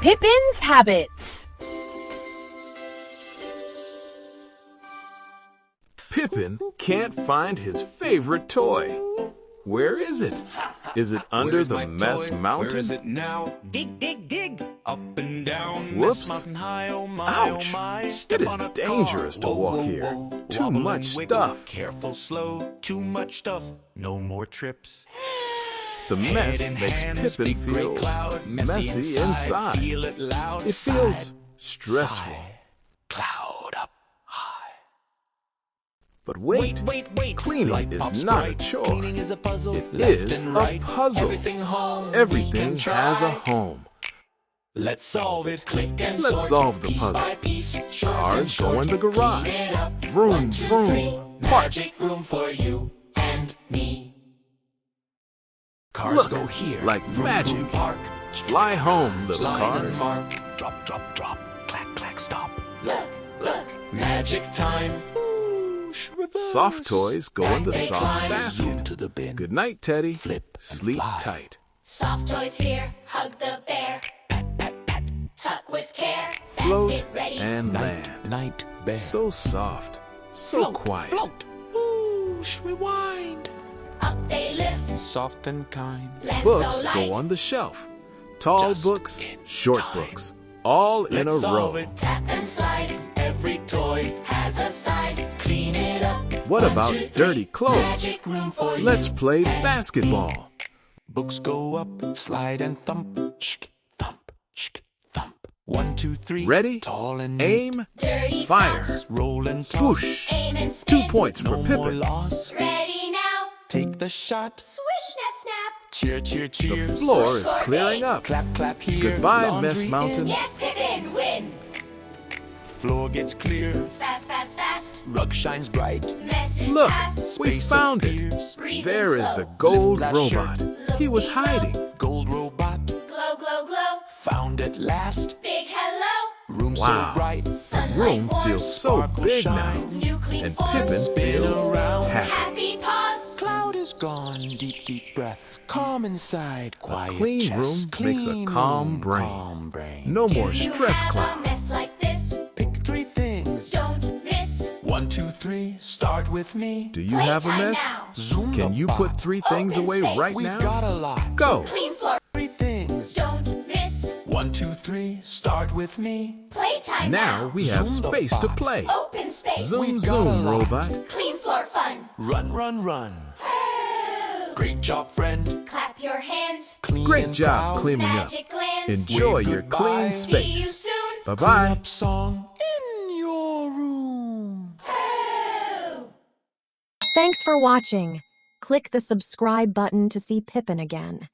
Pippin's habits. Pippin can't find his favorite toy. Where is it? Is it under the mess mountain? Where is it now? Dig, dig, dig! Up and down. Whoops. Mess mountain high, oh my, Ouch! oh my. It Step is on a dangerous to car. Whoa, walk whoa, here. whoa. Too Wobble much and wiggle. stuff. Careful, slow. Too much stuff. No more trips. The mess Head in makes hands, Pippin big gray feel cloud. messy inside. Feel it loud. It feels Side, stressful. side. Cloud up high. But wait, Wait. cleaning Light is pops not a bright. chore. Cleaning is a puzzle. It Left is and a right. puzzle. Everything home. Everything we can has a try. home. Let's solve it. Click and Let's sort. solve the Piece puzzle. by piece. Short Cars and short. go in the garage. Clean it up. Vroom, 1, 2, vroom. 3. Park. Magic room for you and me. Cars Look, go here. like Vroom, magic. vroom, park. Fly home, little Line and cars. mark. Drop, drop, drop. Clack, clack, stop. Look. Magic time. Whoosh, reverse. Soft toys go in the They soft climb. Zoom basket. to the bin. Good night, Teddy. Flip and Sleep fly. tight. Soft toys here, hug the bear. Tuck with care, Float basket ready. and Night, land. night, bear. So soft, so Float, quiet. Float. Whoosh, rewind. Up they lift, Soft and kind. land Books so light. go on the shelf. Tall Just books, in short time. books, all in a Let's solve row. it. Tap and slide, every toy has a side. Clean it up. What 1, about 2, 3. dirty clothes? Magic room for you. Let's play basketball. Books go up, slide and thump. Shk, thump, shk, thump. 1, 2, 3. Ready? Tall and neat. Aim, Dirty fire, socks, Roll and toss. swoosh. aim and 2 spin. points for No more Pippin. loss. Ready now. Take the shot. Swish, snap, snap. Cheer, cheer, cheer. The floor is clearing up. Clap, clap here. Goodbye, Laundry Mess Mountain. in. Yes, Pippin wins. Floor gets clear. Fast, fast, fast. Rug shines bright. Mess is Look, past. we Space found it. appears. Breathe There in is slow. the gold Lift that robot. shirt. He was Look below. hiding. Gold robot. Glow, glow, glow. Found at last. Big hello. Room Wow. so bright. Sunlight Room warm. feels so Sparkle big now. shine. New clean And forms. Pippin Spin feels around. happy. Happy paws. Cloud is gone. Deep, deep breath. Calm inside. Quiet clean chest. room makes a Clean calm room, brain. Calm brain. No Do more you stress have a cloud. mess like this? Pick 3 things. Don't miss. 1, 2, 3. Start with me. Do you have a Playtime mess? now. Zoom Can the you bot. put 3 things Open away space. right We've now? got a lot. Go. Clean floor. 3 things. Don't miss. 1, 2, 3. Start with me. Playtime Now we have Zoom the space to bot. play. Open space. Zoom, We've got a zoom, lot. robot. Clean floor fun. Run, run, run. Great job, friend. Clap your hands. Clean Great and job proud. cleaning up. Magic glands. Enjoy Wave your goodbye. clean See you space. soon. Clean Bye-bye. up song in your room. Thanks for watching. Click the subscribe button to see Pippin again.